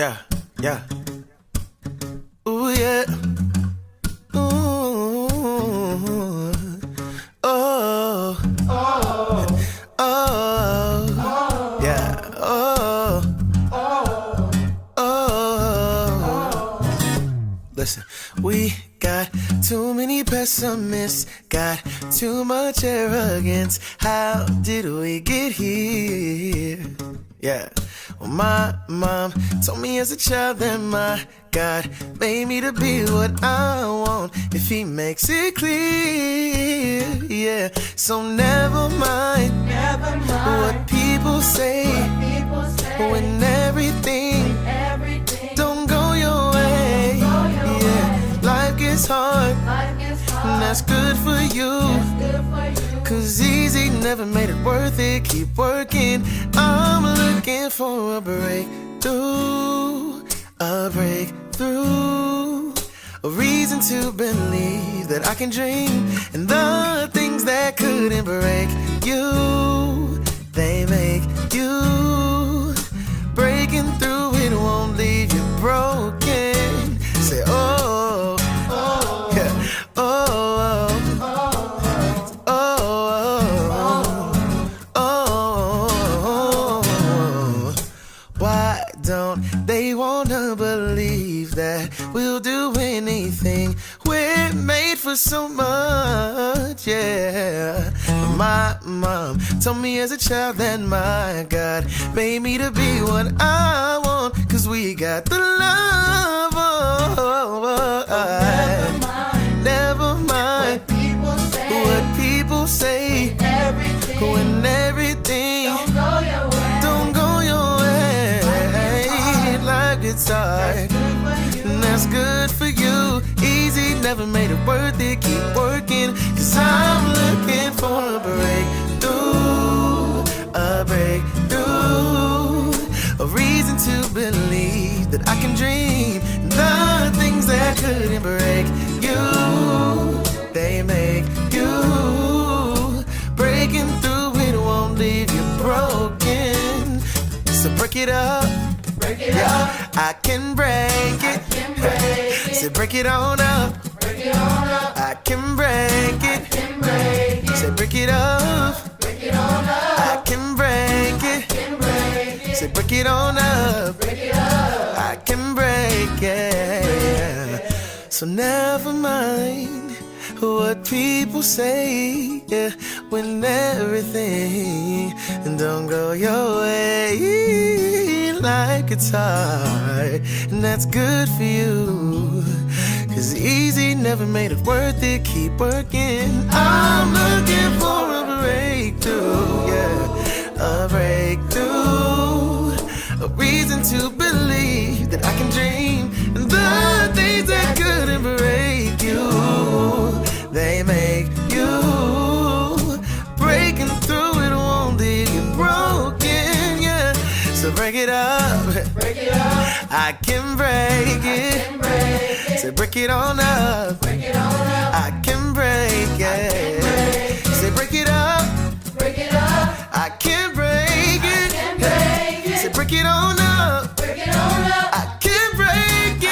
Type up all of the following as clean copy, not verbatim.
Yeah, yeah. Ooh, yeah. Ooh, oh, oh, yeah. Oh, oh. Listen, we got too many pessimists, got too much arrogance. How did we get here? Yeah. Well, my mom told me as a child that my God made me to be what I want if he makes it clear. Yeah. So never mind what people say, when everything don't go your way. Yeah. Life gets hard, and that's good for you. Cause easy never made it worth it. Keep working. I'm looking for a breakthrough, a breakthrough, a reason to believe that I can dream. And the things that couldn't break you, they make you. Breaking through it won't leave you broken. Say, oh, oh, yeah, oh, why don't they wanna believe that we'll do anything? We're made for so much, yeah. My mom told me as a child that my God made me to be what I want. Cause we got the love, never mind what people say, when everything don't go your way. Life gets hard, and that's good for you. Easy never made it worth it. Keep working, cause I'm looking for a breakthrough, a breakthrough, a reason to believe that I can dream. The things that couldn't break you, they make you. Breaking through it won't leave you broken. So break it up. Break it up. I can break it. Say break it on up. Break it on up. I can break it. Say break it up. Break it on up. I can break it. Say break it on up. Break it up. I can break it. So never mind what people say, yeah, when everything don't go your way. Like it's hard, and that's good for you. Cause easy never made it worth it. Keep working. I'm looking for a breakthrough, yeah, a breakthrough, a reason to believe that I can dream. And the things that couldn't break you, they make you. Breaking through it won't leave you broken, yeah. So break it up. Break it up. I can break it. Say break it on up. Break it on up. I can break it. Say break it up. Break it up. I can break it. Say break it on up. Break it on up. I can break it.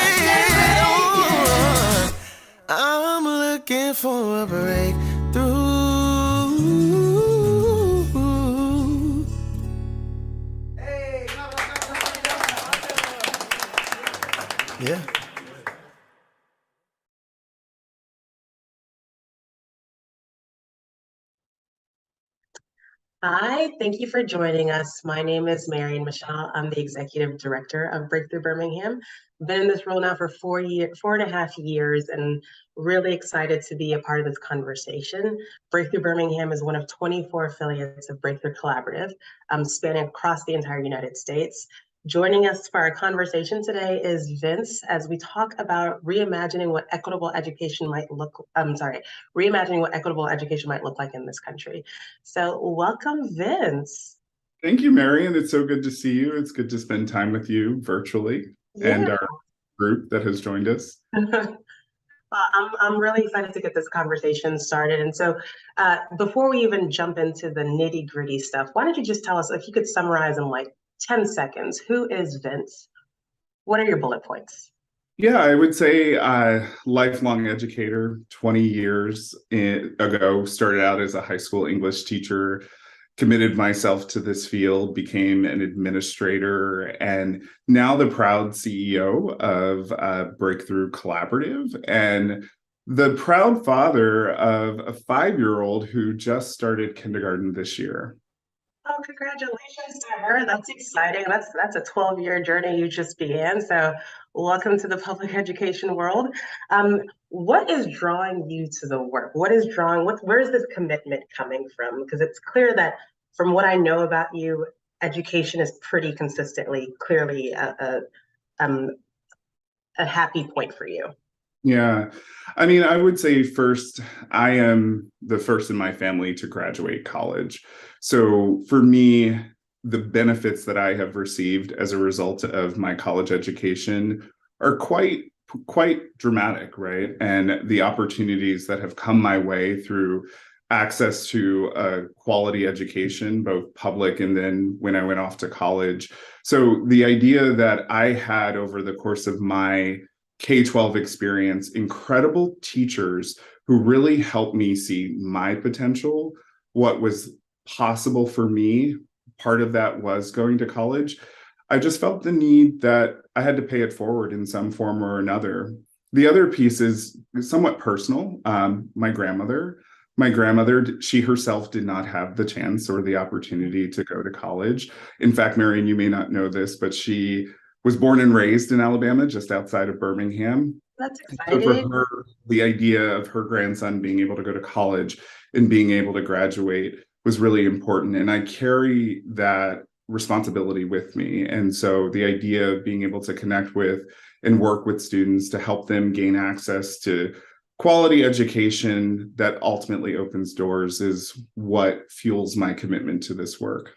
Oh, I'm looking for a breakthrough. Yeah. Hi, thank you for joining us. My name is Marion Michelle. I'm the Executive Director of Breakthrough Birmingham. Been in this role now for 4.5 years, and really excited to be a part of this conversation. Breakthrough Birmingham is one of 24 affiliates of Breakthrough Collaborative, spanning across the entire United States. Joining us for our conversation today is Vince, as we talk about reimagining what equitable education might look like in this country. So welcome, Vince. Thank you, Marion. It's so good to see you. It's good to spend time with you virtually, and our group that has joined us. I'm really excited to get this conversation started. And so before we even jump into the nitty gritty stuff, why don't you just tell us, if you could summarize in like 10 seconds, who is Vince? What are your bullet points? Yeah, I would say lifelong educator. 20 years ago, started out as a high school English teacher, committed myself to this field, became an administrator, and now the proud CEO of Breakthrough Collaborative, and the proud father of a 5-year-old who just started kindergarten this year. Oh, congratulations to her. That's exciting. That's a 12-year journey you just began. So welcome to the public education world. What is drawing you to the work? Where's this commitment coming from? Because it's clear that from what I know about you, education is pretty consistently, clearly um, a happy point for you. Yeah. I mean, I would say first, I am the first in my family to graduate college. So for me, the benefits that I have received as a result of my college education are quite dramatic, right? And the opportunities that have come my way through access to a quality education, both public and then when I went off to college. So the idea that I had over the course of my K-12 experience, incredible teachers who really helped me see my potential, what was possible for me. Part of that was going to college. I just felt the need that I had to pay it forward in some form or another. The other piece is somewhat personal. My grandmother, she herself did not have the chance or the opportunity to go to college. In fact, Marion, you may not know this, but she was born and raised in Alabama, just outside of Birmingham. That's So for exciting. her, the idea of her grandson being able to go to college and being able to graduate was really important. And I carry that responsibility with me. And so the idea of being able to connect with and work with students to help them gain access to quality education that ultimately opens doors is what fuels my commitment to this work.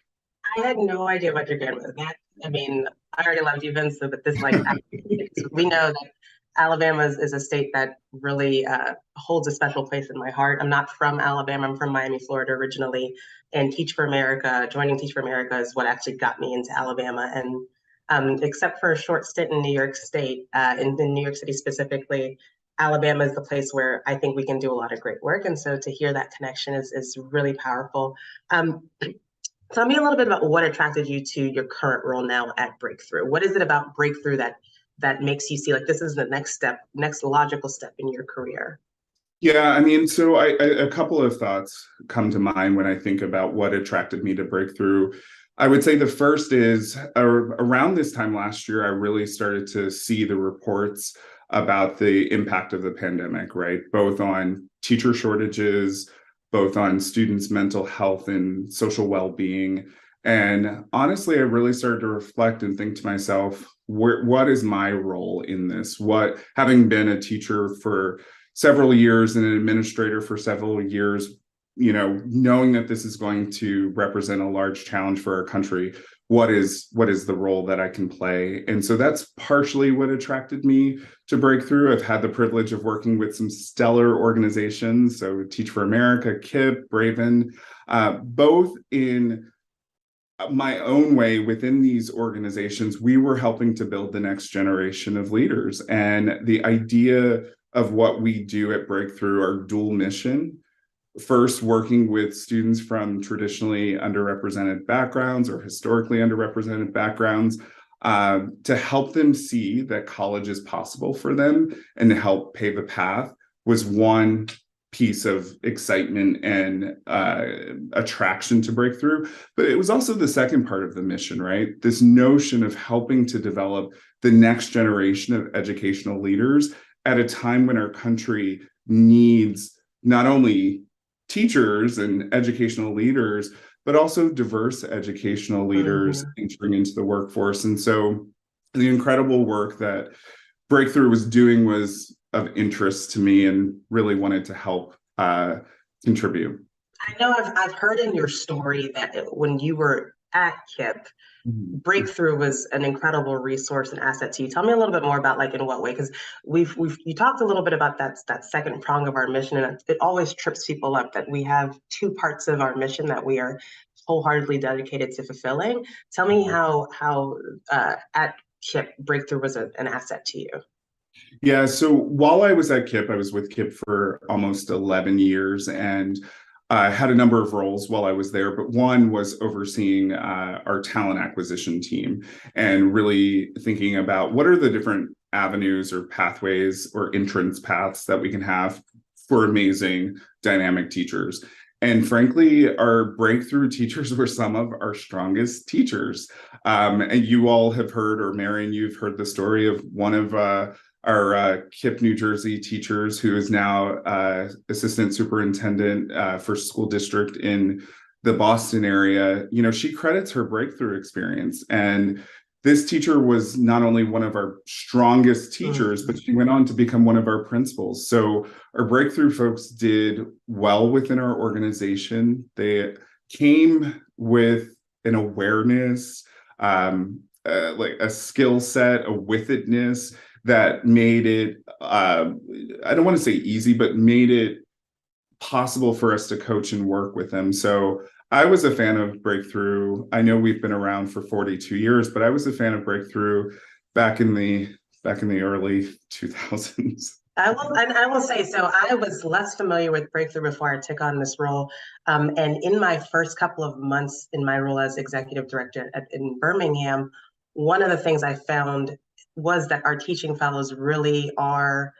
I had no idea about your grandmother. I mean, I already loved you, Vince, but this like we know that Alabama is a state that really holds a special place in my heart. I'm not from Alabama. I'm from Miami, Florida originally, and joining Teach for America is what actually got me into Alabama. And except for a short stint in New York State, in New York City specifically, Alabama is the place where I think we can do a lot of great work. And so to hear that connection is really powerful. Tell me a little bit about what attracted you to your current role now at Breakthrough. What is it about Breakthrough that makes you see like this is the next logical step in your career? Yeah, I mean, so a couple of thoughts come to mind when I think about what attracted me to Breakthrough. I would say the first is around this time last year, I really started to see the reports about the impact of the pandemic, right? Both on teacher shortages, both on students' mental health and social well-being. And honestly, I really started to reflect and think to myself, what is my role in this? Having been a teacher for several years and an administrator for several years, knowing that this is going to represent a large challenge for our country, what is the role that I can play? And so that's partially what attracted me to Breakthrough. I've had the privilege of working with some stellar organizations, so Teach for America, KIP, Braven, both in my own way within these organizations. We were helping to build the next generation of leaders. And the idea of what we do at Breakthrough, our dual mission, first working with students from traditionally underrepresented backgrounds or historically underrepresented backgrounds, to help them see that college is possible for them and to help pave a path, was one piece of excitement and attraction to Breakthrough. But it was also the second part of the mission, right? This notion of helping to develop the next generation of educational leaders at a time when our country needs not only teachers and educational leaders, but also diverse educational leaders entering into the workforce. And so the incredible work that Breakthrough was doing was of interest to me and really wanted to help contribute. I know I've heard in your story that when you were at KIP, Breakthrough was an incredible resource and asset to you. Tell me a little bit more about like in what way, because you talked a little bit about that second prong of our mission, and it always trips people up that we have two parts of our mission that we are wholeheartedly dedicated to fulfilling. Tell me how at KIPP, Breakthrough was an asset to you? Yeah, so while I was at KIPP, I was with KIPP for almost 11 years, and I had a number of roles while I was there, but one was overseeing our talent acquisition team and really thinking about what are the different avenues or pathways or entrance paths that we can have for amazing dynamic teachers. And frankly, our breakthrough teachers were some of our strongest teachers. And you all have heard, or Marion, you've heard the story of one of our KIPP New Jersey teachers, who is now assistant superintendent for school district in the Boston area. You know, she credits her breakthrough experience. And this teacher was not only one of our strongest teachers, but she went on to become one of our principals. So our breakthrough folks did well within our organization. They came with an awareness, like a skill set, a with-itness that made it, I don't want to say easy, but made it possible for us to coach and work with them. So I was a fan of Breakthrough. I know we've been around for 42 years, but I was a fan of Breakthrough back in the early 2000s. I will say, so I was less familiar with Breakthrough before I took on this role. And in my first couple of months in my role as executive director in Birmingham, one of the things I found was that our teaching fellows really are,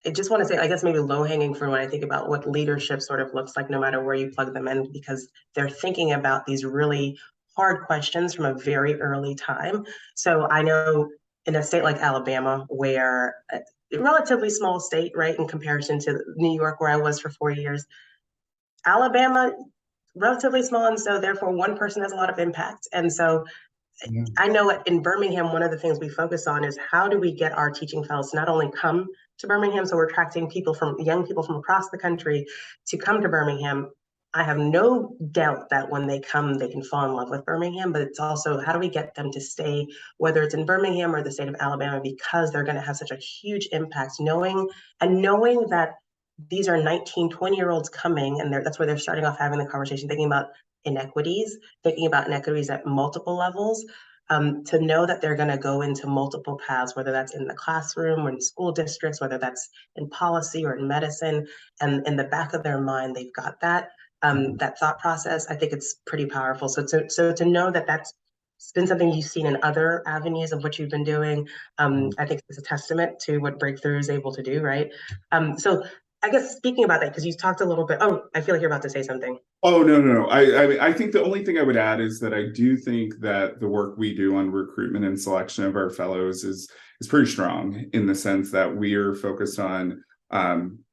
I just want to say, I guess maybe low-hanging fruit when I think about what leadership sort of looks like, no matter where you plug them in, because they're thinking about these really hard questions from a very early time. So I know in a state like Alabama, where a relatively small state, right, in comparison to New York, where I was for 4 years, Alabama, relatively small, and so therefore one person has a lot of impact. And so I know in Birmingham, one of the things we focus on is how do we get our teaching fellows to not only come to Birmingham, so we're attracting young people from across the country to come to Birmingham. I have no doubt that when they come, they can fall in love with Birmingham, but it's also how do we get them to stay, whether it's in Birmingham or the state of Alabama, because they're going to have such a huge impact, knowing that these are 19, 20-year-olds coming, and that's where they're starting off having the conversation, thinking about inequities at multiple levels, to know that they're going to go into multiple paths, whether that's in the classroom or in school districts, whether that's in policy or in medicine, and in the back of their mind, they've got that thought process. I think it's pretty powerful. So to know that that's been something you've seen in other avenues of what you've been doing, I think it's a testament to what Breakthrough is able to do, right? So I guess speaking about that, because you talked a little bit. Oh, I feel like you're about to say something. Oh, no. I think the only thing I would add is that I do think that the work we do on recruitment and selection of our fellows is pretty strong, in the sense that we are focused on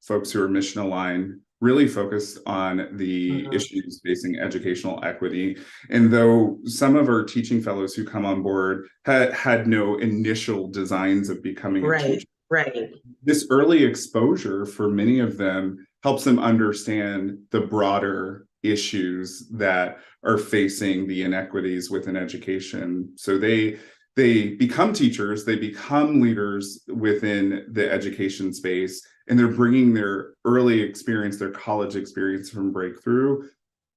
folks who are mission aligned, really focused on the issues facing educational equity. And though some of our teaching fellows who come on board had no initial designs of becoming a teacher, right. This early exposure for many of them helps them understand the broader issues that are facing the inequities within education. So they become teachers, they become leaders within the education space, and they're bringing their early experience, their college experience from Breakthrough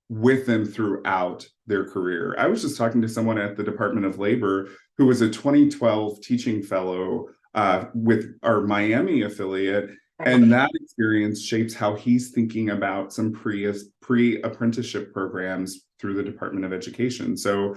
with them throughout their career. I was just talking to someone at the Department of Labor who was a 2012 teaching fellow with our Miami affiliate, and that experience shapes how he's thinking about some pre-apprenticeship programs through the Department of Education. So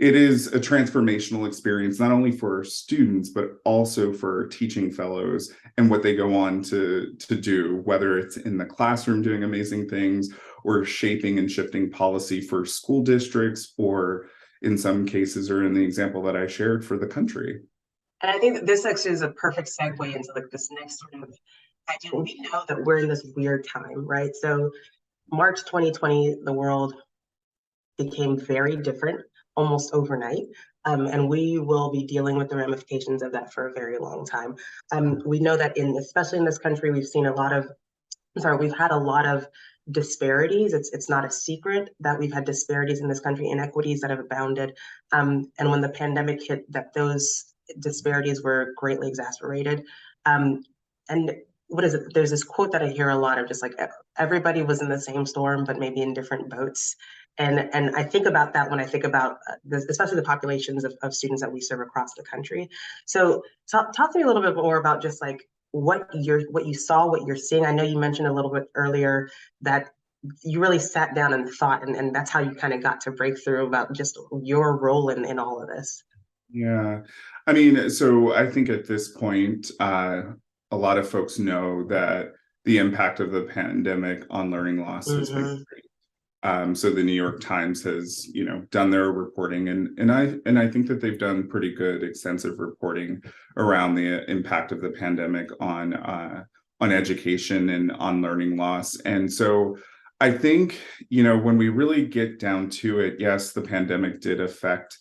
it is a transformational experience, not only for students, but also for teaching fellows and what they go on to do, whether it's in the classroom doing amazing things or shaping and shifting policy for school districts, or in some cases, or in the example that I shared, for the country. And I think that this actually is a perfect segue into like this next sort of idea. We know that we're in this weird time, right? So March 2020, the world became very different almost overnight. And we will be dealing with the ramifications of that for a very long time. We know that especially in this country, we've had a lot of disparities. It's not a secret that we've had disparities in this country, inequities that have abounded. And when the pandemic hit, that those disparities were greatly exacerbated. And what is it? There's this quote that I hear a lot of, just like everybody was in the same storm, but maybe in different boats. And I think about that when I think about especially the populations of students that we serve across the country. So talk to me a little bit more about just like what you saw, what you're seeing. I know you mentioned a little bit earlier that you really sat down and thought, and that's how you kind of got to breakthrough about just your role in all of this. Yeah. I mean, so I think at this point, a lot of folks know that the impact of the pandemic on learning loss has been Mm-hmm. great. So the New York Times has, done their reporting, and I think that they've done pretty good, extensive reporting around the impact of the pandemic on education and on learning loss. And so I think, when we really get down to it, yes, the pandemic did affect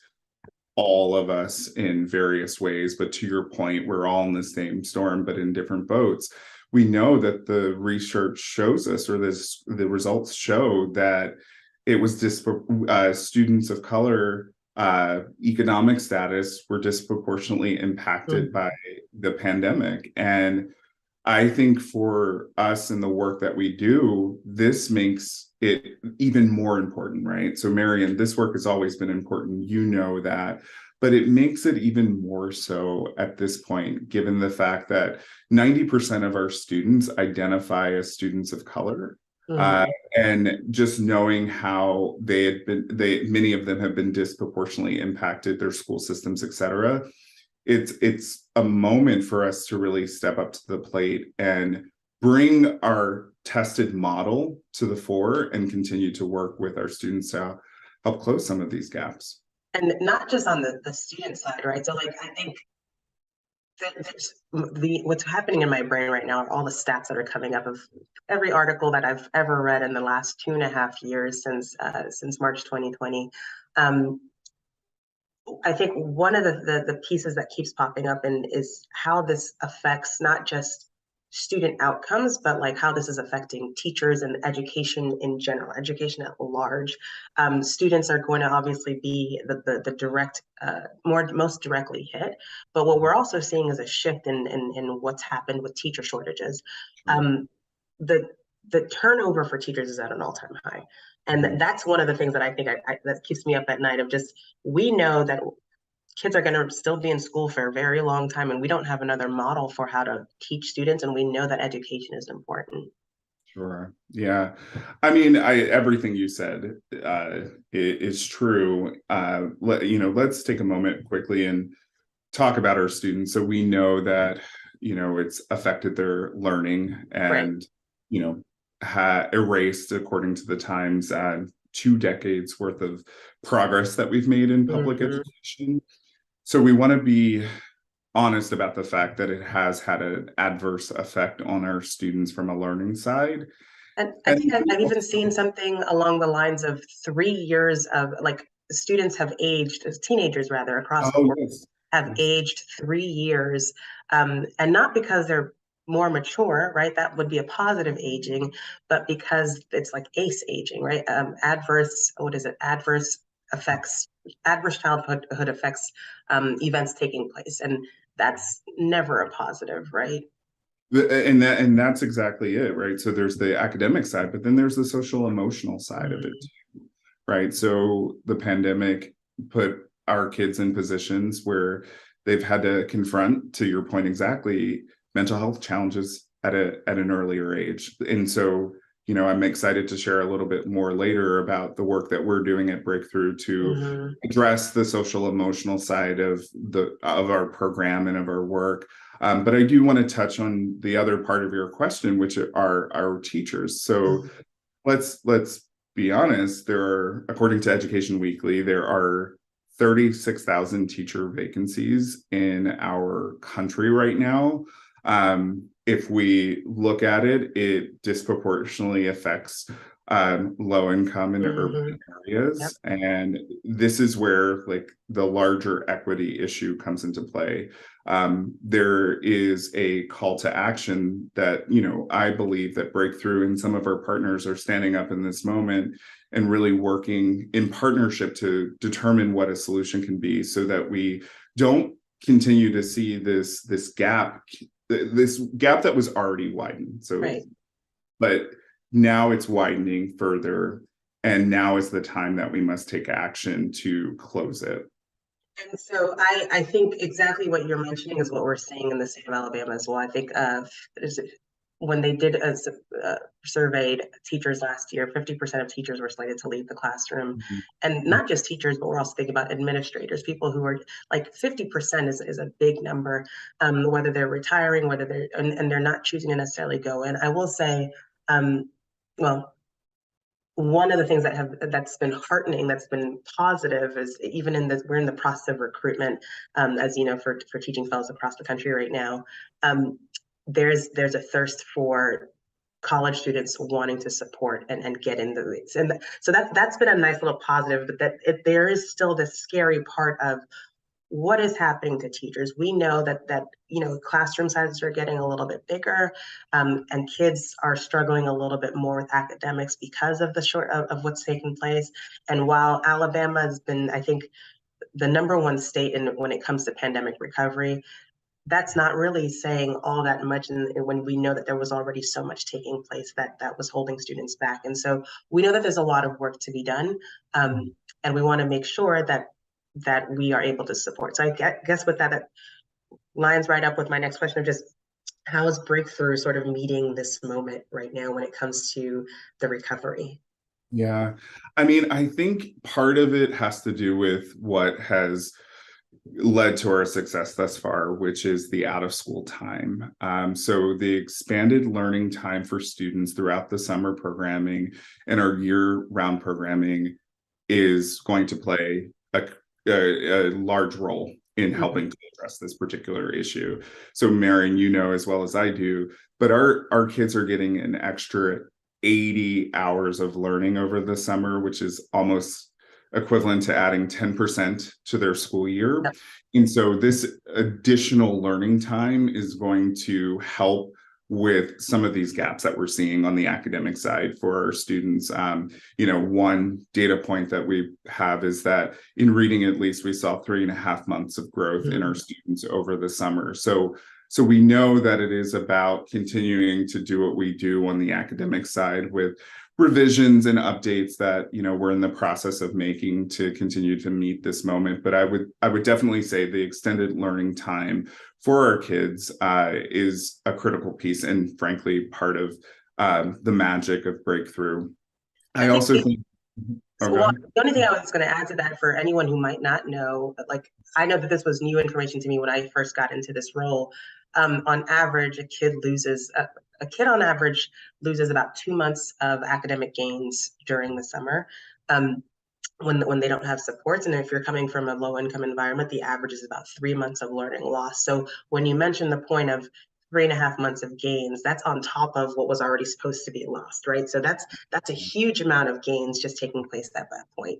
all of us in various ways, but to your point, we're all in the same storm but in different boats. We know that the research shows us, or the results show that it was students of color economic status were disproportionately impacted by the pandemic. And I think for us and the work that we do, this makes it even more important, right? So, Marian, this work has always been important, that, but it makes it even more so at this point, given the fact that 90% of our students identify as students of color. Mm-hmm. And just knowing how many of them have been disproportionately impacted, their school systems, et cetera. It's a moment for us to really step up to the plate and bring our tested model to the fore and continue to work with our students to help close some of these gaps. And not just on the student side, right? So like I think what's happening in my brain right now are all the stats that are coming up of every article that I've ever read in the last 2.5 years since March 2020. I think one of the pieces that keeps popping up is how this affects not just student outcomes, but like how this is affecting teachers and education in general, education at large. Students are going to obviously be the direct, most directly hit. But what we're also seeing is a shift in what's happened with teacher shortages. The the turnover for teachers is at an all-time high. And that's one of the things that I think that keeps me up at night of just, we know that kids are going to still be in school for a very long time, and we don't have another model for how to teach students, and we know that education is important. Sure. Yeah. I mean, everything you said is true. Let's take a moment quickly and talk about our students. So we know that, it's affected their learning and, right. Erased, according to the Times, 2 decades worth of progress that we've made in public education. So we want to be honest about the fact that it has had an adverse effect on our students from a learning side. And I think I've even seen something along the lines of 3 years of like students have aged, as teenagers rather, across the world have aged 3 years. And not because they're more mature, right? That would be a positive aging, but because it's like ACE aging, right? Adverse childhood effects, events taking place. And that's never a positive, right? And that's exactly it, right? So there's the academic side, but then there's the social emotional side of it too, right? So the pandemic put our kids in positions where they've had to confront, to your point exactly, mental health challenges at an earlier age. And so, I'm excited to share a little bit more later about the work that we're doing at Breakthrough to address the social emotional side of our program and of our work. But I do want to touch on the other part of your question, which are our teachers. So let's be honest. According to Education Weekly, there are 36,000 teacher vacancies in our country right now. If we look at it, it disproportionately affects low income and urban areas. Yep. And this is where like the larger equity issue comes into play. There is a call to action that, I believe that Breakthrough and some of our partners are standing up in this moment and really working in partnership to determine what a solution can be so that we don't continue to see this gap this gap that was already widened. So, Right. but now it's widening further, and now is the time that we must take action to close it. And so I think exactly what you're mentioning is what we're seeing in the state of Alabama as well. I think when they did surveyed teachers last year, 50% of teachers were slated to leave the classroom. Mhm. And not just teachers, but we're also thinking about administrators, people who are like 50% is a big number, whether they're retiring, whether and they're not choosing to necessarily go in. I will say, well, one of the things that's been heartening, that's been positive, is even in this, we're in the process of recruitment, as you know, for teaching fellows across the country right now. There's a thirst for college students wanting to support and get in the leagues, and so that's been a nice little positive. But there is still this scary part of what is happening to teachers. We know that classroom sizes are getting a little bit bigger, and kids are struggling a little bit more with academics because of the short of what's taking place. And while Alabama has been, I think, the #1 state when it comes to pandemic recovery, that's not really saying all that much, and when we know that there was already so much taking place that was holding students back. And so we know that there's a lot of work to be done, and we want to make sure that we are able to support. So I guess with that, lines right up with my next question of just how is Breakthrough sort of meeting this moment right now when it comes to the recovery? Yeah, I mean, I think part of it has to do with what has led to our success thus far, which is the out of school time. So the expanded learning time for students throughout the summer programming and our year-round programming is going to play a large role in helping to address this particular issue. So Marion, you know as well as I do, but our kids are getting an extra 80 hours of learning over the summer, which is almost equivalent to adding 10% to their school year. Yep. And so this additional learning time is going to help with some of these gaps that we're seeing on the academic side for our students. One data point that we have is that in reading, at least, we saw 3.5 months of growth in our students over the summer. So we know that it is about continuing to do what we do on the academic side with revisions and updates that we're in the process of making to continue to meet this moment. But I would definitely say the extended learning time for our kids is a critical piece and frankly part of the magic of Breakthrough. I also think the only thing I was going to add to that, for anyone who might not know, like I know that this was new information to me when I first got into this role. On average, a kid on average loses about 2 months of academic gains during the summer, when they don't have supports. And if you're coming from a low income environment, the average is about 3 months of learning loss. So when you mention the point of 3.5 months of gains, that's on top of what was already supposed to be lost, right? So that's a huge amount of gains just taking place at that point.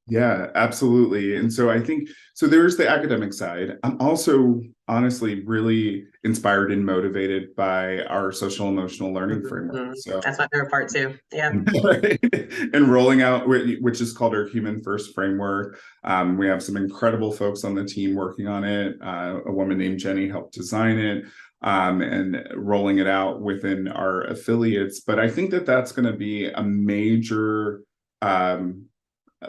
Yeah, absolutely. And so I think, so there's the academic side. I'm also honestly really inspired and motivated by our social emotional learning framework. So that's my favorite part too. Yeah. And rolling out, which is called our Human First framework. We have some incredible folks on the team working on it. A woman named Jenny helped design it. And rolling it out within our affiliates. But I think that that's going to be a major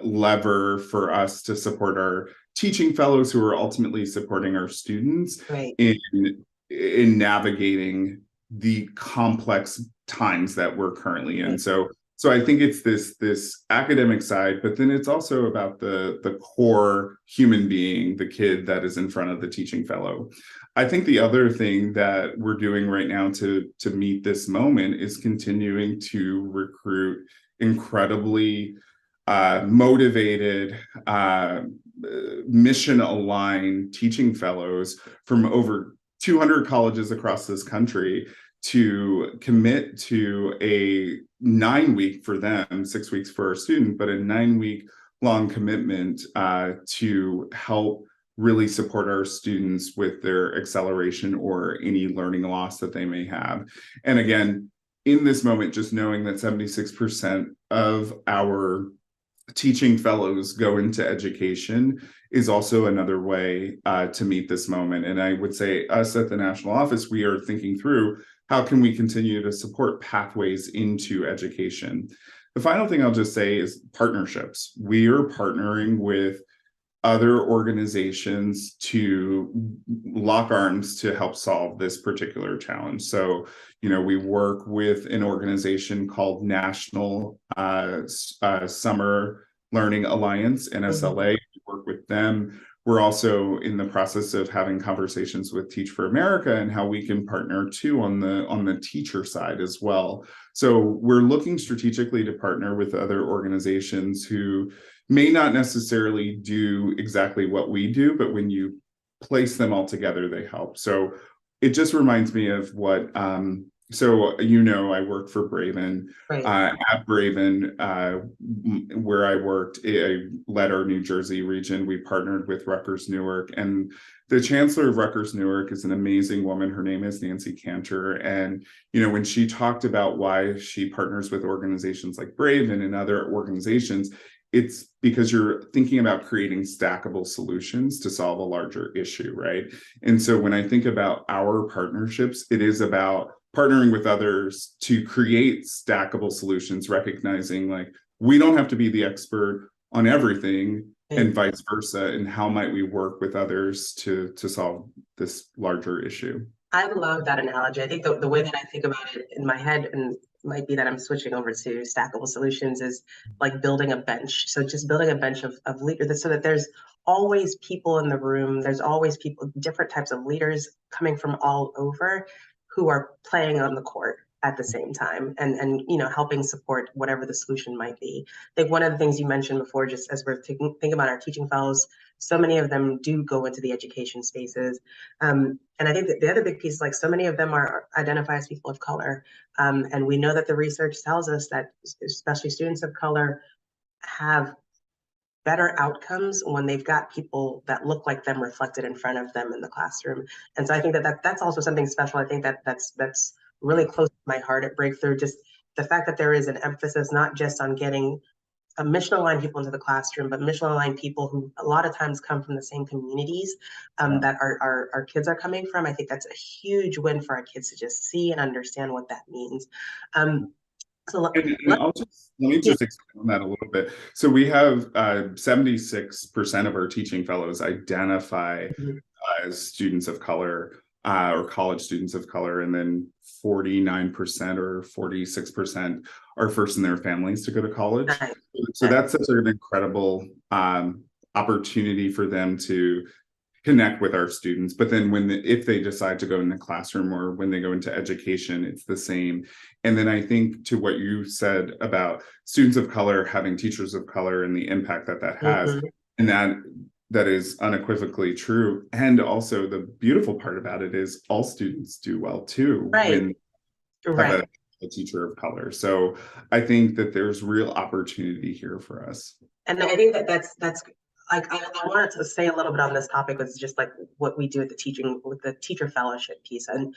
lever for us to support our teaching fellows who are ultimately supporting our students in navigating the complex times that we're currently in. So I think it's this academic side, but then it's also about the core human being, the kid that is in front of the teaching fellow. I think the other thing that we're doing right now to meet this moment is continuing to recruit incredibly motivated, mission-aligned teaching fellows from over 200 colleges across this country to commit to a 9-week for them, 6 weeks for our student, but a 9-week long commitment to help really support our students with their acceleration or any learning loss that they may have. And again, in this moment, just knowing that 76% of our teaching fellows go into education is also another way to meet this moment. And I would say us at the national office, we are thinking through how can we continue to support pathways into education. The final thing I'll just say is partnerships. We are partnering with other organizations to lock arms to help solve this particular challenge. So, we work with an organization called National Summer Learning Alliance, NSLA. We work with them. We're also in the process of having conversations with Teach for America and how we can partner too on the teacher side as well. So we're looking strategically to partner with other organizations who may not necessarily do exactly what we do, but when you place them all together, they help. So it just reminds me of what, I work for Braven. Right. At Braven, where I worked, I led our New Jersey region. We partnered with Rutgers Newark, and the chancellor of Rutgers Newark is an amazing woman. Her name is Nancy Cantor. And, when she talked about why she partners with organizations like Braven and other organizations, it's because you're thinking about creating stackable solutions to solve a larger issue, right? And so when I think about our partnerships, it is about partnering with others to create stackable solutions, recognizing like we don't have to be the expert on everything and vice versa. And how might we work with others to solve this larger issue? I love that analogy. I think the way that I think about it in my head, and it might be that I'm switching over to stackable solutions, is like building a bench. So just building a bench of leaders so that there's always people in the room. There's always people, different types of leaders coming from all over who are playing on the court at the same time and helping support whatever the solution might be. I think one of the things you mentioned before, just as we're thinking about our teaching fellows, so many of them do go into the education spaces. And I think that the other big piece is like so many of them are identify as people of color. And we know that the research tells us that especially students of color have better outcomes when they've got people that look like them reflected in front of them in the classroom. And so I think that's also something special. I think that's really close to my heart at Breakthrough. Just the fact that there is an emphasis not just on getting mission aligned people into the classroom, but mission aligned people who a lot of times come from the same communities that our kids are coming from. I think that's a huge win for our kids to just see and understand what that means. Let me just expand on that a little bit. So we have 76% of our teaching fellows identify as students of color or college students of color, and then 49% or 46% are first in their families to go to college. So that's such an incredible opportunity for them to connect with our students. But then if they decide to go in the classroom or when they go into education, it's the same. And then I think to what you said about students of color having teachers of color and the impact that has, and that is unequivocally true. And also the beautiful part about it is all students do well too when have a teacher of color. So I think that there's real opportunity here for us. And I think that's like I wanted to say a little bit on this topic was just like what we do with the teacher fellowship piece. And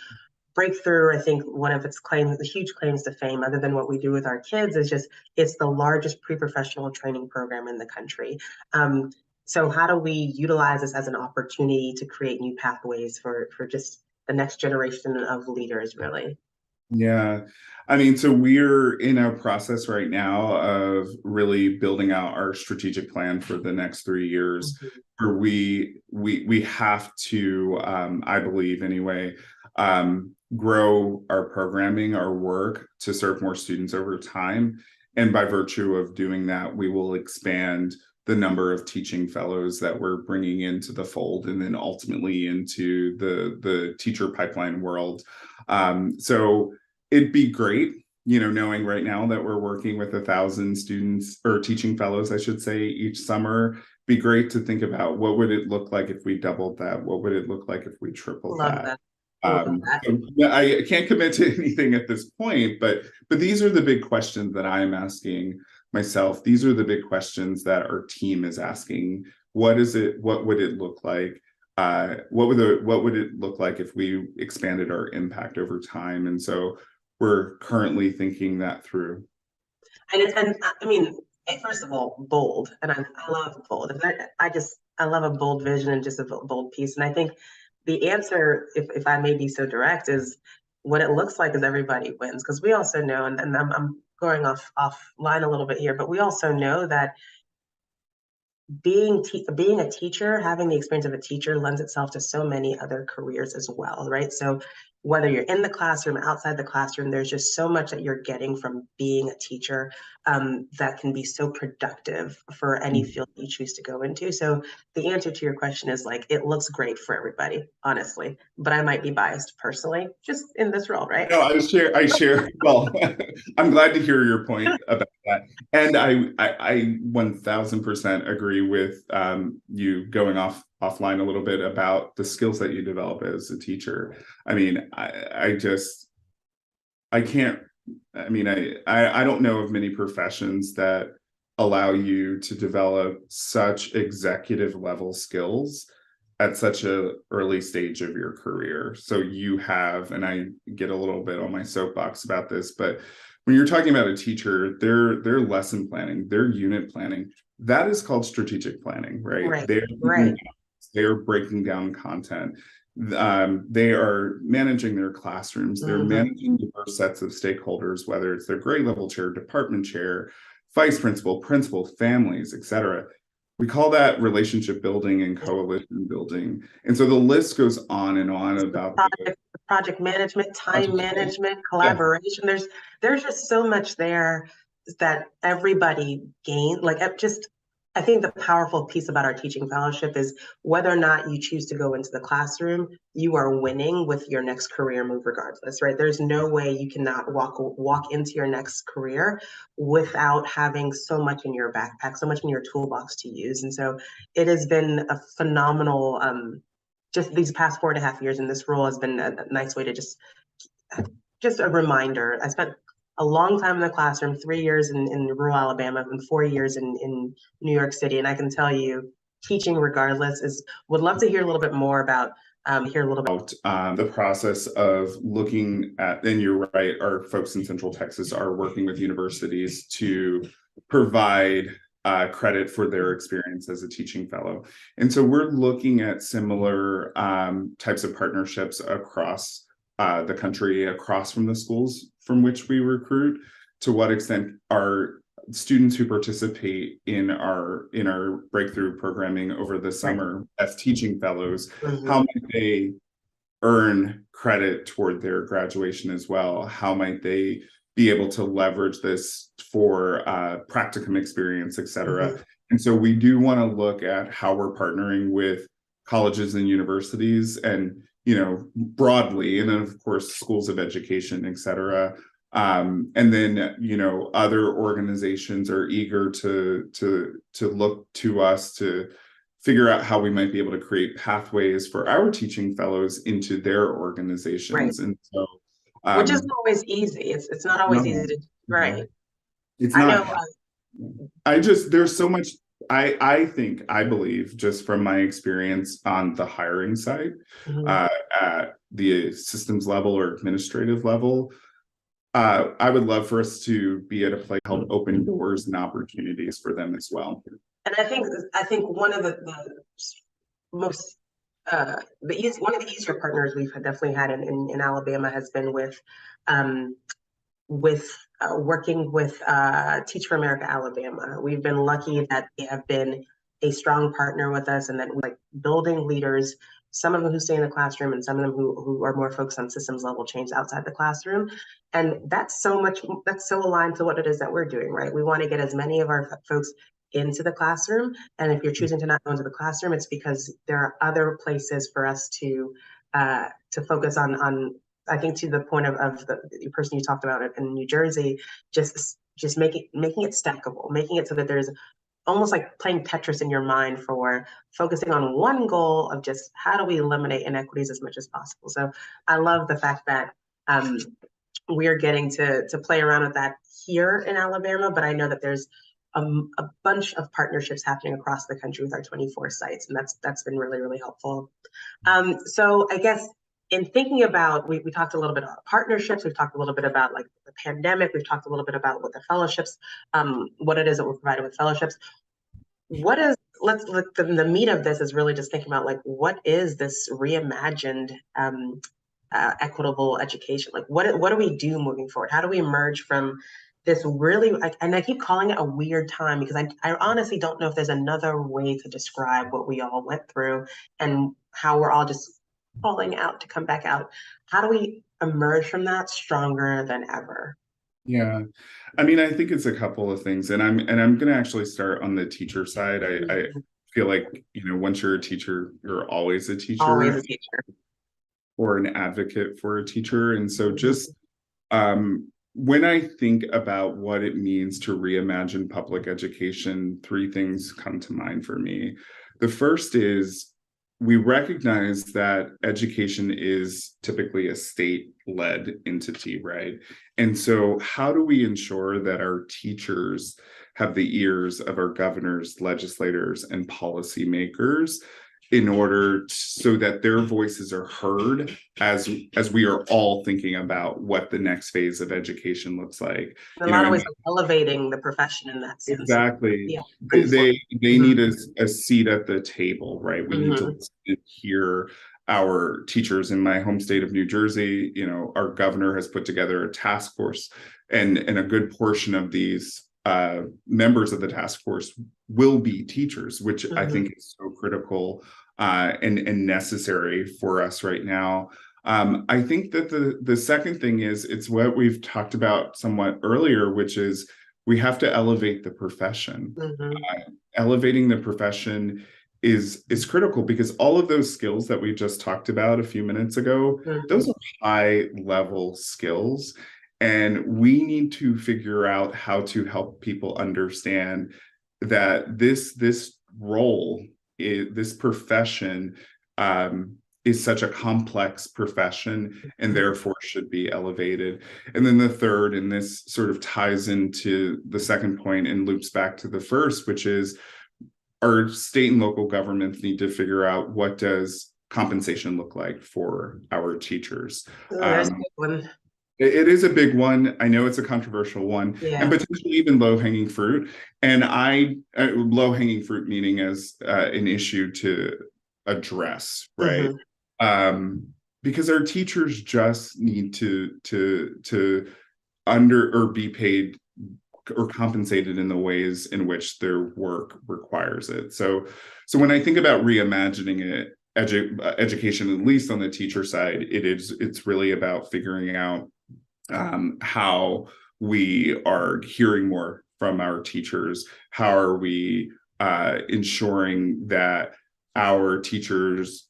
Breakthrough, I think one of its claims, the huge claims to fame, other than what we do with our kids, is just it's the largest pre-professional training program in the country. So how do we utilize this as an opportunity to create new pathways for just the next generation of leaders, really? Yeah. I mean, so we're in a process right now of really building out our strategic plan for the next 3 years, where we have to, I believe anyway, grow our programming, our work to serve more students over time. And by virtue of doing that, we will expand the number of teaching fellows that we're bringing into the fold and then ultimately into the teacher pipeline world. So it'd be great, knowing right now that we're working with 1,000 students or teaching fellows, I should say, each summer. Be great to think about what would it look like if we doubled that? What would it look like if we tripled that? I can't commit to anything at this point, but these are the big questions that I'm asking myself. These are the big questions that our team is asking. What would it look like? What would it look like if we expanded our impact over time? And so we're currently thinking that through. And I mean, First of all, bold, and I love bold. And I love a bold vision and just a bold piece. And I think the answer, if I may be so direct, is what it looks like is everybody wins. Because we also know, and I'm going offline a little bit here, but we also know that being a teacher, having the experience of a teacher lends itself to so many other careers as well, right? So whether you're in the classroom, outside the classroom, there's just so much that you're getting from being a teacher that can be so productive for any field you choose to go into. So the answer to your question is like, it looks great for everybody, honestly, but I might be biased personally, just in this role, right? No, I share. Well, I'm glad to hear your point about that. And I 1000% agree with you going offline a little bit about the skills that you develop as a teacher. I mean, I can't, I mean, I don't know of many professions that allow you to develop such executive level skills at such a early stage of your career. So you have, and I get a little bit on my soapbox about this, but when you're talking about a teacher, their lesson planning, their unit planning, that is called strategic planning, right? Right, right. They're breaking down content. They are managing their classrooms. They're managing diverse sets of stakeholders, whether it's their grade level chair, department chair, vice principal, principal, families, etc. We call that relationship building and coalition building. And so the list goes on and on about Project management, time management, yeah. collaboration. There's just so much there that everybody gains. I think the powerful piece about our teaching fellowship is whether or not you choose to go into the classroom, you are winning with your next career move regardless, right? There's no way you cannot walk into your next career without having so much in your backpack, so much in your toolbox to use. And so it has been a phenomenal just these past 4.5 years in this role has been a nice way to just a reminder. I spent a long time in the classroom, 3 years in rural Alabama and 4 years in New York City. And I can tell you, teaching regardless would love to hear a little bit more about the process of looking at, and you're right, our folks in Central Texas are working with universities to provide credit for their experience as a teaching fellow. And so we're looking at similar types of partnerships across the country, across from the schools from which we recruit. To what extent are students who participate in our breakthrough programming over the summer as teaching fellows, how might they earn credit toward their graduation as well? How might they be able to leverage this for practicum experience, et cetera? And so we do want to look at how we're partnering with colleges and universities and, broadly, and then of course, schools of education, et cetera. And then, other organizations are eager to look to us to figure out how we might be able to create pathways for our teaching fellows into their organizations. And so, which isn't always easy. It's not always easy to, right. It's I not. know. There's so much. I believe, just from my experience on the hiring side, at the systems level or administrative level, I would love for us to be at a place to help open doors and opportunities for them as well. And I think one of the most one of the easier partners we've definitely had in Alabama has been with working with Teach for America Alabama. We've been lucky that they have been a strong partner with us, and that like building leaders, some of them who stay in the classroom and some of them who are more focused on systems level change outside the classroom. And that's so aligned to what it is that we're doing, right? We want to get as many of our folks into the classroom. And if you're choosing to not go into the classroom, it's because there are other places for us to focus on. I think to the point of the person you talked about in New Jersey, just making it stackable, making it so that there's almost like playing Tetris in your mind for focusing on one goal of just how do we eliminate inequities as much as possible. So I love the fact that we are getting to play around with that here in Alabama, but I know that there's a bunch of partnerships happening across the country with our 24 sites, and that's been really, really helpful. So I guess in thinking about, we talked a little bit about partnerships, we've talked a little bit about like the pandemic, we've talked a little bit about what the fellowships, what it is that we're providing with fellowships. What is, let's look, the meat of this is really just thinking about like, what is this reimagined equitable education? Like, what do we do moving forward? How do we emerge from this really, and I keep calling it a weird time because I honestly don't know if there's another way to describe what we all went through and how we're all just falling out to come back out. How do we emerge from that stronger than ever? Yeah. I mean, I think it's a couple of things, and I'm going to actually start on the teacher side. I feel like, once you're a teacher, you're always a Always teacher a teacher. or an advocate for a teacher. And so Mhm. just when I think about what it means to reimagine public education, three things come to mind for me. The first is we recognize that education is typically a state-led entity, right? And so how do we ensure that our teachers have the ears of our governors, legislators, and policymakers in order so that their voices are heard as we are all thinking about what the next phase of education looks like. In a lot of ways, like elevating the profession in that sense. Exactly. Yeah. They Mhm. need a seat at the table, right? We need to Mhm. listen and hear our teachers. In my home state of New Jersey, our governor has put together a task force, and a good portion of these members of the task force will be teachers, which I Mhm. think is so critical and necessary for us right now. I think that the second thing is it's what we've talked about somewhat earlier, which is we have to elevate the profession. Mhm. Elevating the profession is critical because all of those skills that we just talked about a few minutes ago, those Mhm. are high level skills, and we need to figure out how to help people understand that this role, this profession, is such a complex profession and therefore should be elevated. And then the third, and this sort of ties into the second point and loops back to the first, which is our state and local governments need to figure out what does compensation look like for our teachers. Oh, there's a good one. It is a big one. I know it's a controversial one, and Yeah. potentially even low-hanging fruit. And low-hanging fruit meaning as an issue to address, right? Mhm. Because our teachers just need to under or be paid or compensated in the ways in which their work requires it. So when I think about reimagining it, education, at least on the teacher side, it's really about figuring out how we are hearing more from our teachers. How are we ensuring that our teachers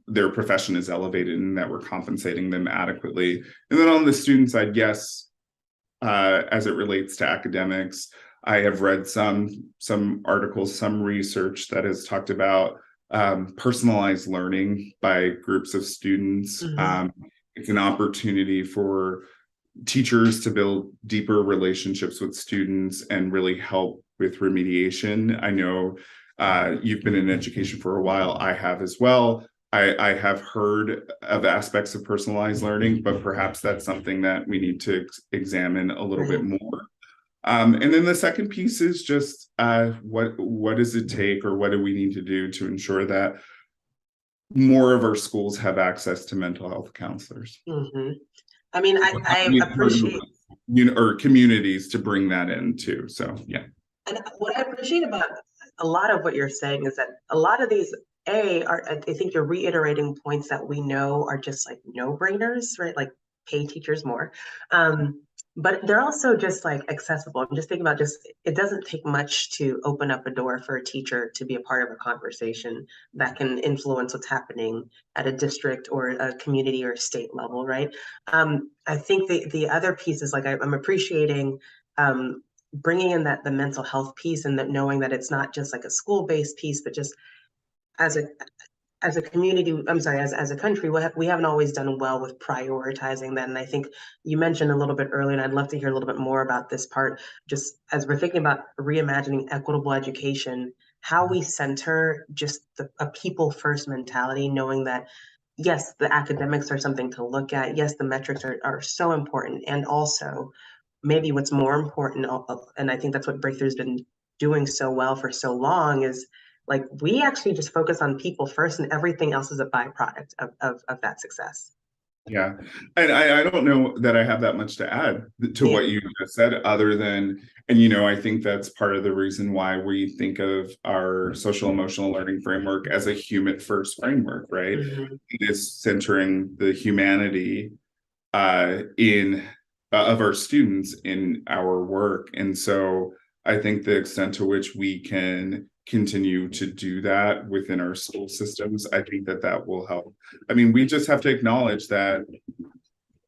their profession is elevated and that we're compensating them adequately? And then on the student side, yes, as it relates to academics, I have read some articles, some research that has talked about personalized learning by groups of students. Mhm. It's an opportunity for teachers to build deeper relationships with students and really help with remediation. I know you've been in education for a while. I have as well. I have heard of aspects of personalized learning, but perhaps that's something that we need to examine a little bit Right. more. And then the second piece is just what does it take, or what do we need to do to ensure that more of our schools have access to mental health counselors? Mhm. I mean, How do I we partner appreciate, with, or communities to bring that in too? So yeah. and what I appreciate about a lot of what you're saying is that a lot of these I think you're reiterating points that we know are just like no brainers, right? Like pay teachers more. Um, but they're also just like accessible. I'm just thinking about just, it doesn't take much to open up a door for a teacher to be a part of a conversation that can influence what's happening at a district or a community or state level, right? I think the other piece is like I'm appreciating bringing in that the mental health piece, and that knowing that it's not just like a school-based piece, but just as a community, I'm sorry, as a country, we haven't always done well with prioritizing that. And I think you mentioned a little bit earlier, and I'd love to hear a little bit more about this part, just as we're thinking about reimagining equitable education, how we center just a people first mentality, knowing that yes, the academics are something to look at. Yes, the metrics are so important. And also, maybe what's more important, and I think that's what Breakthrough's been doing so well for so long, is like we actually just focus on people first, and everything else is a byproduct of that success. Yeah. And I don't know that I have that much to add to Yeah. what you just said, other than, and you know, I think that's part of the reason why we think of our social emotional learning framework as a human first framework, right? Mm-hmm. It is centering the humanity in of our students in our work. And so I think the extent to which we can continue to do that within our school systems, I think that that will help. I mean, we just have to acknowledge that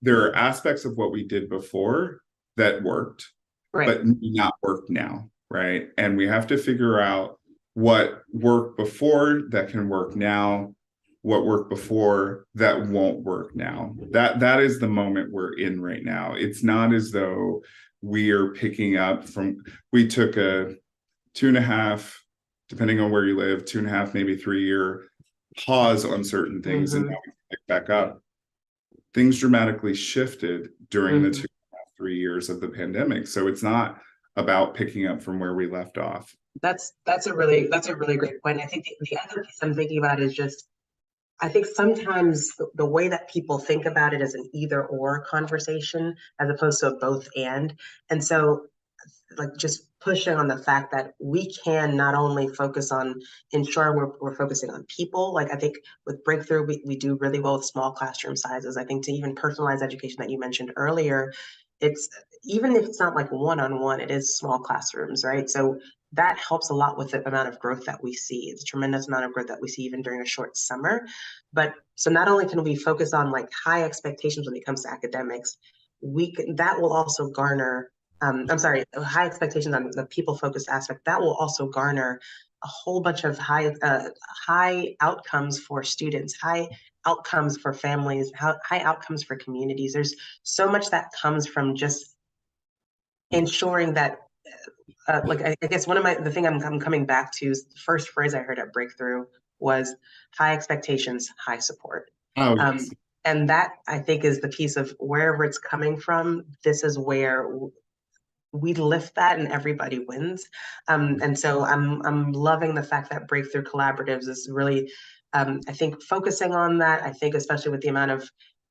there are aspects of what we did before that worked, Right. but may not work now, right? And we have to figure out what worked before that can work now, what worked before that won't work now. That is the moment we're in right now. It's not as though we are picking up from, we took a 2.5, depending on where you live, 2.5, maybe 3 year pause on certain things, and Mm-hmm. now we pick back up. Things dramatically shifted during the Mm-hmm. 2.5, 3 years of the pandemic. So it's not about picking up from where we left off. That's a really great point. I think the other piece I'm thinking about is just I think sometimes the way that people think about it is an either or conversation as opposed to a both and. And so like just pushing on the fact that we can not only focus on ensuring we're focusing on people, like I think with Breakthrough, we do really well with small classroom sizes. I think to even personalize education that you mentioned earlier, it's even if it's not like one-on-one, it is small classrooms, right? So that helps a lot with the amount of growth that we see. It's a tremendous amount of growth that we see even during a short summer. But so not only can we focus on like high expectations when it comes to academics, that will also garner I'm sorry, high expectations on the people focused aspect, that will also garner a whole bunch of high outcomes for students, high outcomes for families, high outcomes for communities. There's so much that comes from just ensuring that like I guess the thing I'm coming back to is the first phrase I heard at Breakthrough was high expectations, high support. Oh, Um, yes. and that I think is the piece of wherever it's coming from. This is where we lift that and everybody wins. And so I'm loving the fact that Breakthrough Collaboratives is really, I think, focusing on that. I think especially with the amount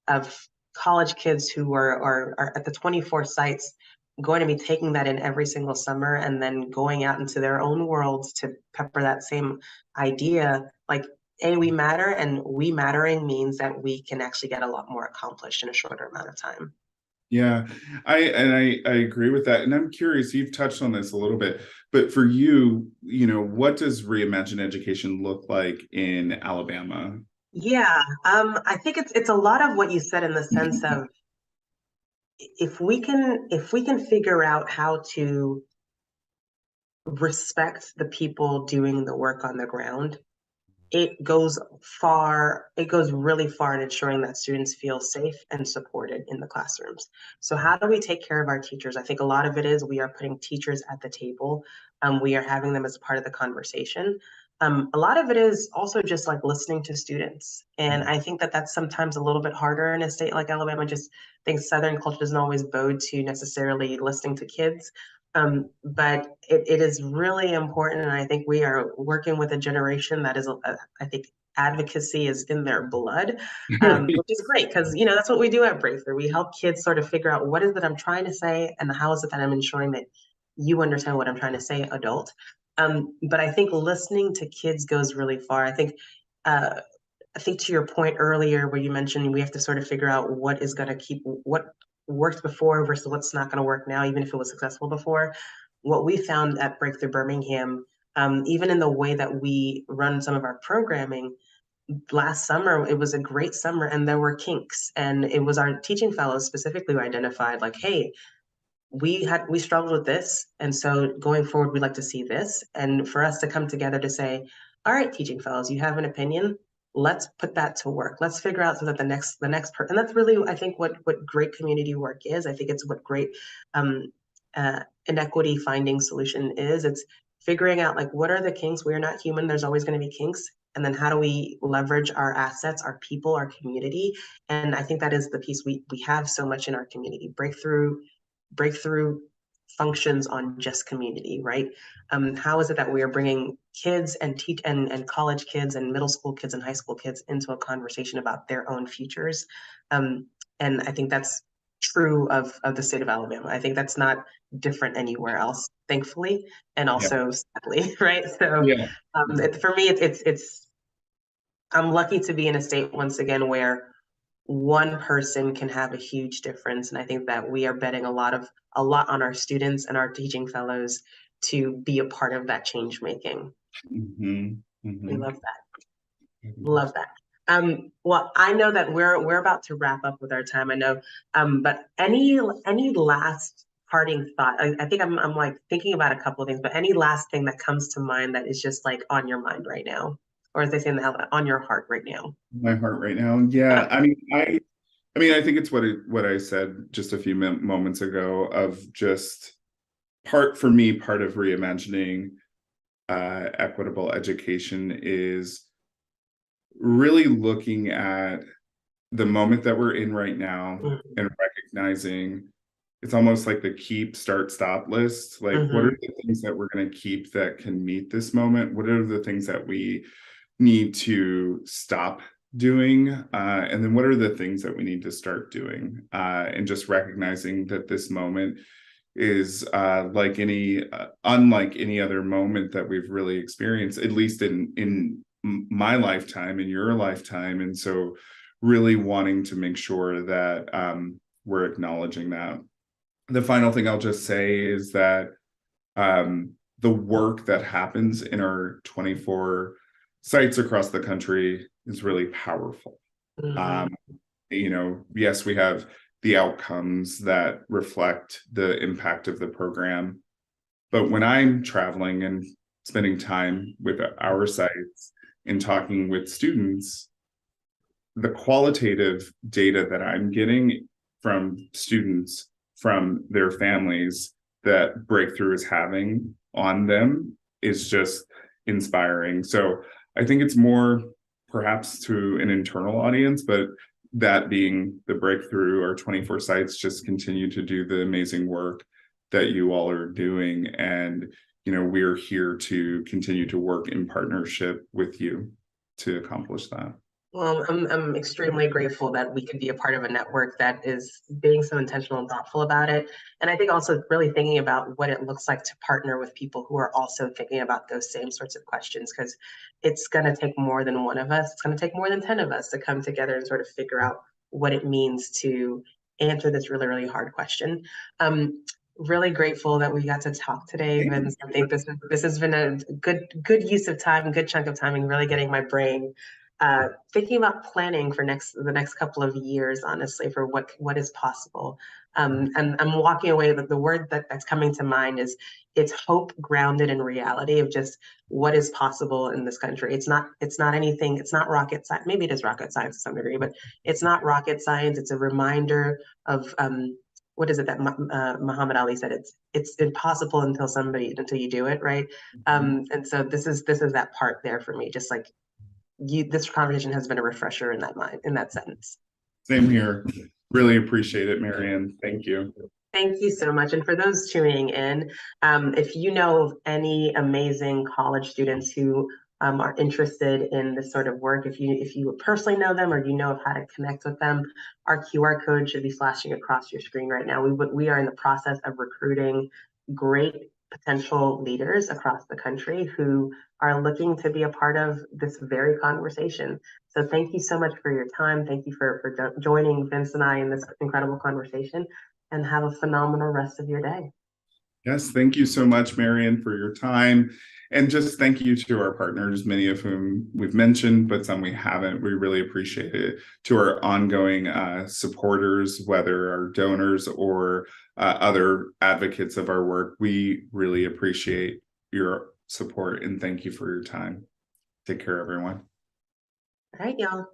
of college kids who are at the 24 sites going to be taking that in every single summer and then going out into their own worlds to pepper that same idea. Like, we matter, and we mattering means that we can actually get a lot more accomplished in a shorter amount of time. Yeah, I agree with that. And I'm curious, you've touched on this a little bit, but for you, you know, what does reimagine education look like in Alabama? Yeah, I think it's a lot of what you said in the sense of if we can figure out how to respect the people doing the work on the ground, it goes really far in ensuring that students feel safe and supported in the classrooms. So how do we take care of our teachers? I think a lot of it is we are putting teachers at the table. We are having them as part of the conversation. A lot of it is also just like listening to students. And I think that that's sometimes a little bit harder in a state like Alabama. Just think Southern culture doesn't always bode to necessarily listening to kids. But it is really important. And I think we are working with a generation that is, I think advocacy is in their blood, which is great because, that's what we do at Breakthrough. We help kids sort of figure out what is it I'm trying to say and how is it that I'm ensuring that you understand what I'm trying to say, adult. But I think listening to kids goes really far. Uh, I think to your point earlier where you mentioned we have to sort of figure out what is going to keep what worked before versus what's not going to work now, even if it was successful before. What we found at Breakthrough Birmingham, even in the way that we run some of our programming, last summer, it was a great summer and there were kinks. And it was our teaching fellows specifically who identified like, hey, we struggled with this, and so going forward we'd like to see this, and for us to come together to say, all right, teaching fellows, you have an opinion, let's put that to work, let's figure out so that the next person, and that's really I think what great community work is. I think it's what great um inequity finding solution is. It's figuring out like what are the kinks. We're not human, there's always going to be kinks. and then how do we leverage our assets, our people, our community? And I think that is the piece we have so much in our community. Breakthrough functions on just community, right? How is it that we are bringing kids and college kids and middle school kids and high school kids into a conversation about their own futures? And I think that's true of the state of Alabama. I think that's not different anywhere else, thankfully, and Yeah. also sadly, right? So Yeah. for me, it's I'm lucky to be in a state once again where one person can have a huge difference. And I think that we are betting a lot on our students and our teaching fellows to be a part of that change making. Mm-hmm. We Mm-hmm. love that. Love that. Well, I know that we're about to wrap up with our time. I know, but any last parting thought? I think I'm like thinking about a couple of things, but any last thing that comes to mind that is just like on your mind right now, or as they say in the on your heart right now? My heart right now. Yeah. I mean, I think it's what I said just a few moments ago of just part of reimagining equitable education is really looking at the moment that we're in right now Mm-hmm. and recognizing it's almost like the keep, start, stop list. Like, what are the things that we're going to keep that can meet this moment? What are the things that we need to stop doing? And then what are the things that we need to start doing? And just recognizing that this moment is unlike any other moment that we've really experienced, at least in my lifetime, in your lifetime. And so really wanting to make sure that we're acknowledging that. The final thing I'll just say is that the work that happens in our 24 sites across the country is really powerful. Yes, we have the outcomes that reflect the impact of the program, but when I'm traveling and spending time with our sites and talking with students, the qualitative data that I'm getting from students, from their families, that Breakthrough is having on them is just inspiring. So I think it's more perhaps to an internal audience, but that being the Breakthrough, our 24 sites just continue to do the amazing work that you all are doing. And, we're here to continue to work in partnership with you to accomplish that. Well, I'm extremely grateful that we could be a part of a network that is being so intentional and thoughtful about it. And I think also really thinking about what it looks like to partner with people who are also thinking about those same sorts of questions, because it's going to take more than one of us. It's going to take more than 10 of us to come together and sort of figure out what it means to answer this really, really hard question. Really grateful that we got to talk today, Vince. I think this has been a good use of time, a good chunk of time, and really getting my brain thinking about planning for the next couple of years, honestly, for what is possible. And I'm walking away with the word that's coming to mind is it's hope grounded in reality of just what is possible in this country. It's not anything, it's not rocket science. Maybe it is rocket science to some degree, but it's not rocket science. It's a reminder of what is it that Muhammad Ali said? It's impossible until you do it, right? And so this is that part there for me, just like this conversation has been a refresher in that sense. Same here. Really appreciate it, Marianne. Thank you. Thank you so much. And for those tuning in, if you know of any amazing college students who are interested in this sort of work, if you personally know them or you know of how to connect with them, our QR code should be flashing across your screen right now. We are in the process of recruiting great potential leaders across the country who are looking to be a part of this very conversation. So thank you so much for your time. Thank you for joining Vince and I in this incredible conversation, and have a phenomenal rest of your day. Yes, thank you so much, Marianne, for your time. And just thank you to our partners, many of whom we've mentioned, but some we haven't. We really appreciate it. To our ongoing supporters, whether our donors or other advocates of our work, we really appreciate your support and thank you for your time. Take care, everyone. All right, y'all.